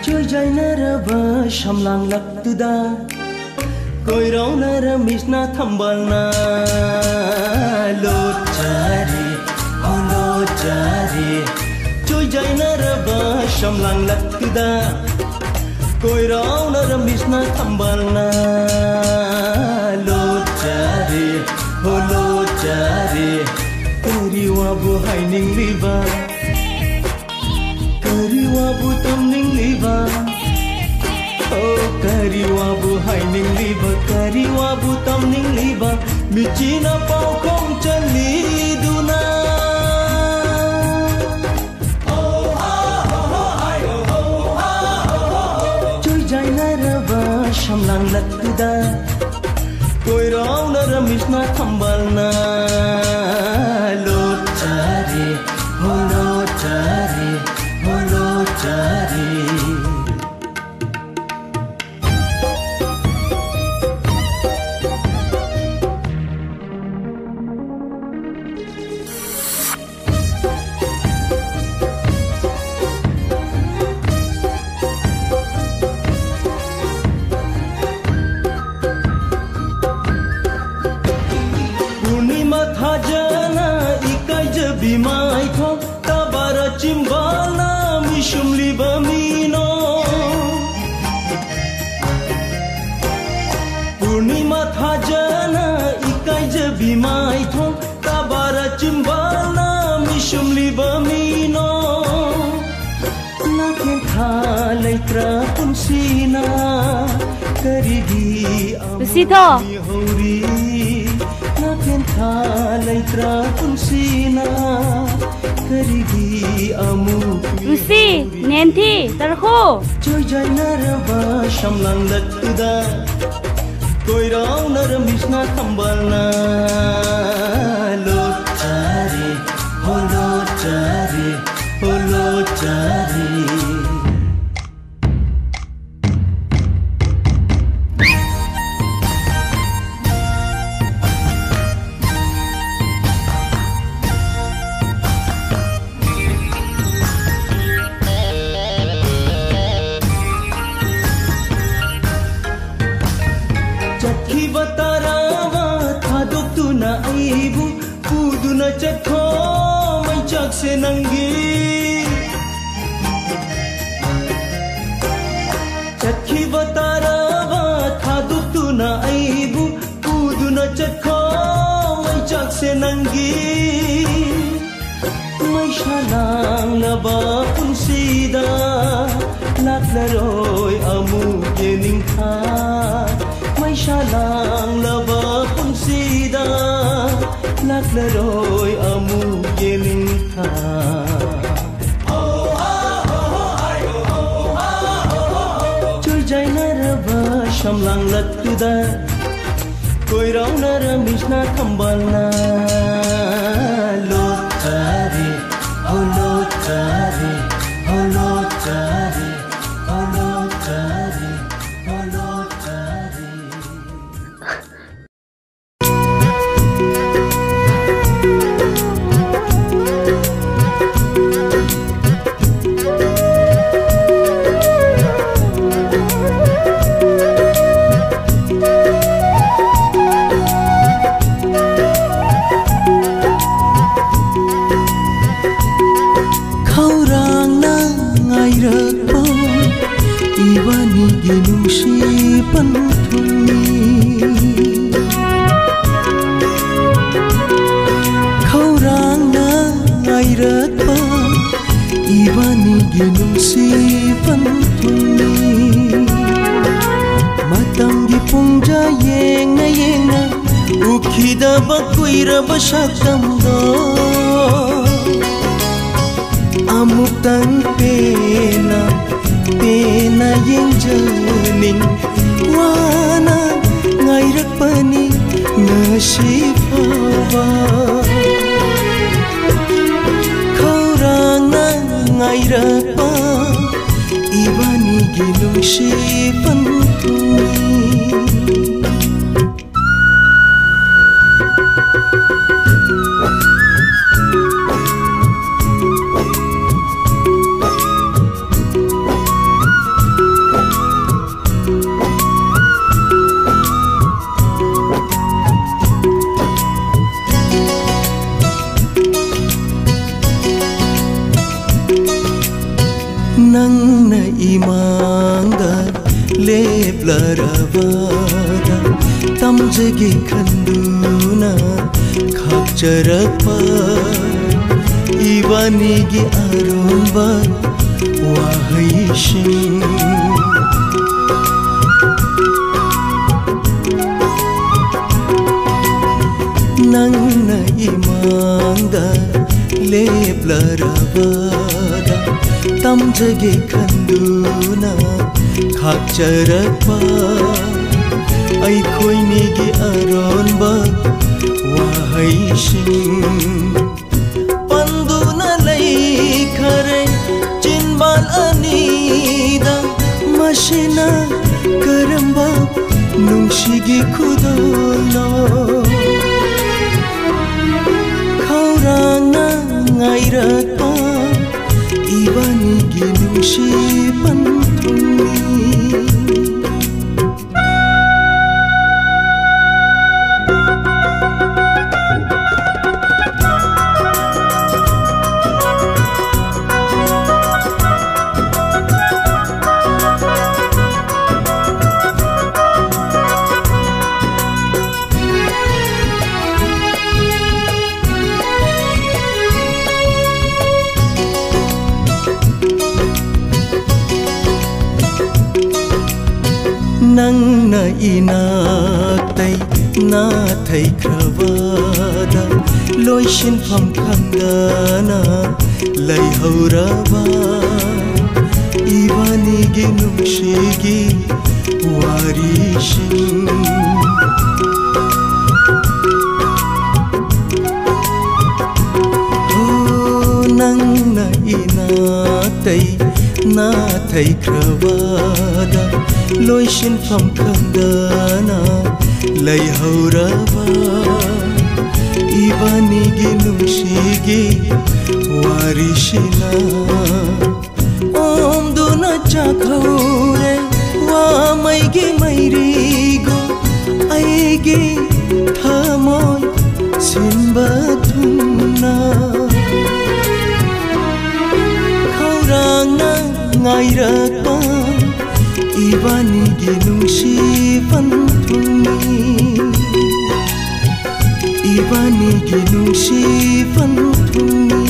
Chơi dài nơ rơ vơ sham lang lak tu da Koi rau nơ rơ mis na thambal na Lo chari, oh lo chari Chơi dài nơ rơ vơ sham lang lak tu da Koi rau nơ rơ mis na thambal na Lo chari, oh lo chari Kari wabu hai ning liba Kari wabu tam ning liba Oh kari wabu hai ning liba Kari wabu tam ning liba Michina pau kong chan li duna Oh ha oh ho hai oh oh ha oh oh Chơi dài na rava sham lang lak tu da Koi rau na ramis na thambal na Lo chari, oh lo chari, oh lo chari Bimai tho tabara chimbala mishum libamino Purnima thajana ikai je bimai tho tabara chimbala mishum libamino Naken thalai tra punsina karigi amami hori Naken thalai tra punsina karigi amu Lucy, Nanti, Tarho Chơi dài na rava sham lang lak tu da Koi rau na ramis na thambal na Lo chari, oh lo chari, oh lo chari Chakho mai chak se nangi Chakhi batarawa thadu tu na aibu Pudu na chakho mai chak se nangi Mai shalang na ba punsida Laklaroi amu yening tha Mai shalang na ba punsida Laklaroi amu yening tha Oh ha oh hai oh ha oh Chơi dài na rava sham lang lak tu da Koi rau na ramis na thambal na Lo chari, oh lo chari, oh lo chari, oh lo chari, oh lo chari Ibani ginung si pantuni Kaurang na ngairat pa Ibani ginung si pantuni Matang gipong jayeng na yenga Ukida bakuira basakam do Amuk tang pena Pena yang jening Wana ngairak pani nasib hawa Kaurang na ngairak pa Ibani ginung si pantuni Nangna imangda leplarabada tamjagi khanduna khakcharakpa ibanigi aromba wahaishin Nangna imangda leplarabada tamjagi khanduna khakcharakpa aikoinigi aronba wahaishin panduna leikhare chinbal anida mashina karamba nungshigi khudolo khaurana ngairakpa ibanigi nungshi panthungni Nangna inaktai na thai kravada loishin pham khangana lai hauraba ibanigi nungshigi warishin Nangna inaktai na thai kravada loishin pham khangana lai hauraba ibanigi nungshigi warishina om duna chakhaure wa maigi mairigo aigi thamoy sinba thunna khaurana ngairakpa ibanigi nungshi panthungni ibanigi nungshi panthungni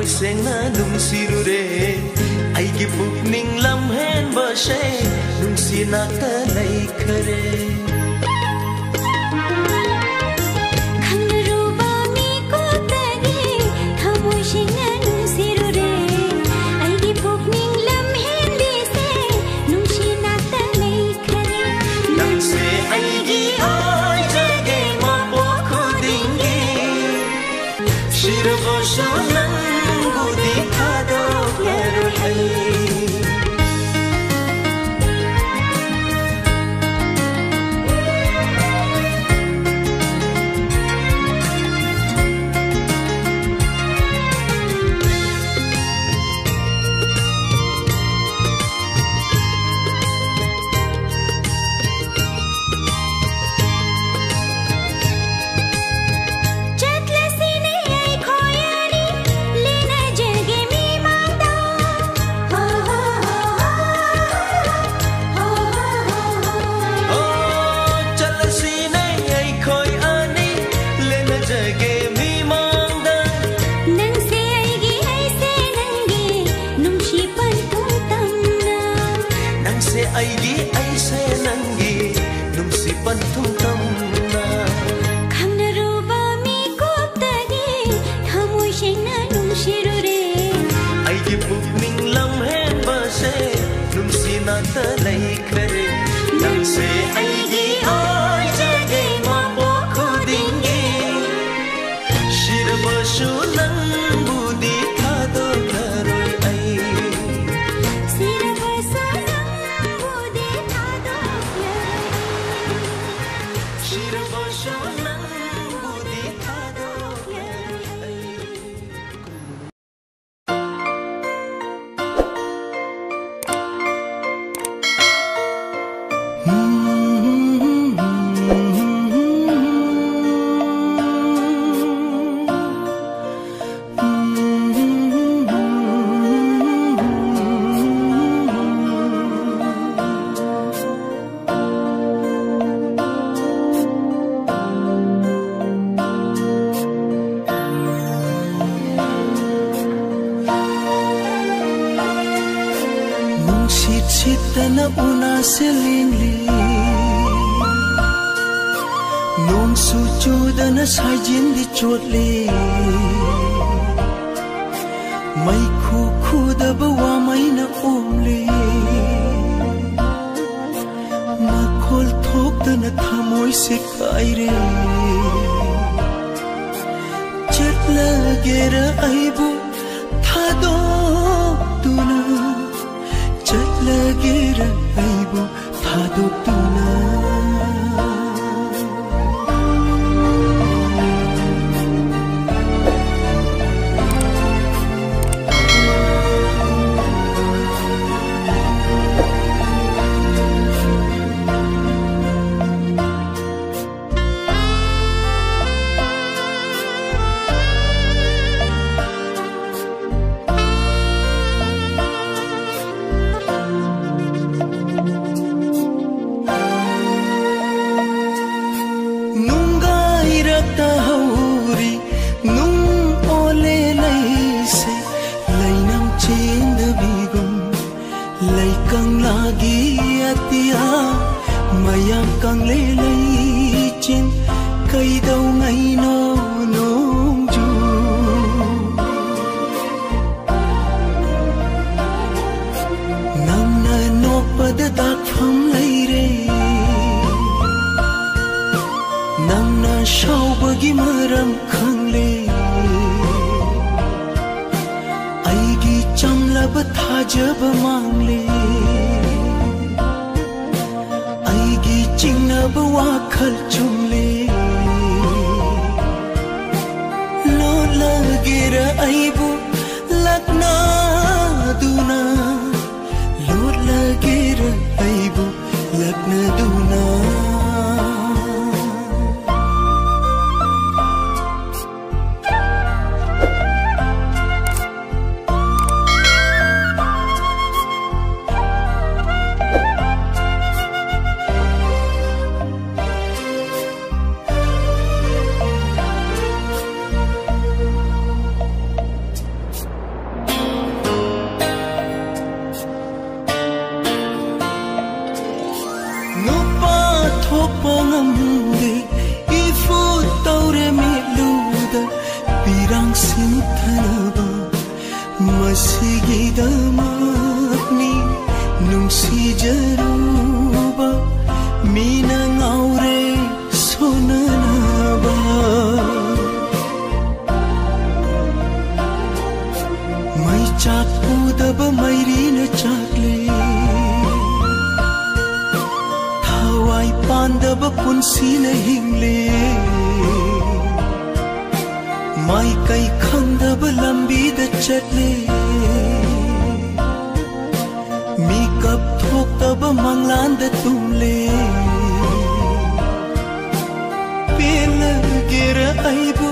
thamoi sengna nungsirure aigi pukning lamhen bashe nungsina ta laikhare Chitana una selingli nong suju dana sajin di chotli mai khu khu da bawa mai na omli ma khol thok dana thamoi se kai re chet lagera aibu thado tuna Lagera aibu thadok tuna Kang lê lây trên cây đâu ngay nó nông du nang na no pada dak pham lay re nang na shau bagi maram khang le ai gi cham lab tha jab mang le Ching na bawa khal chung le lo lagera aibu lakna duna lo lagera aibu lakna duna ngamde ifu taure miluda pirang sinthanaba masigidamani nungsijaruba mina ngaure sonanaba mai chakudaba mairina chakle thawai pandaba punsina hingle mai kai khandaba lambi da chatle mi kap thokaba manglan da tumle pela gera aibu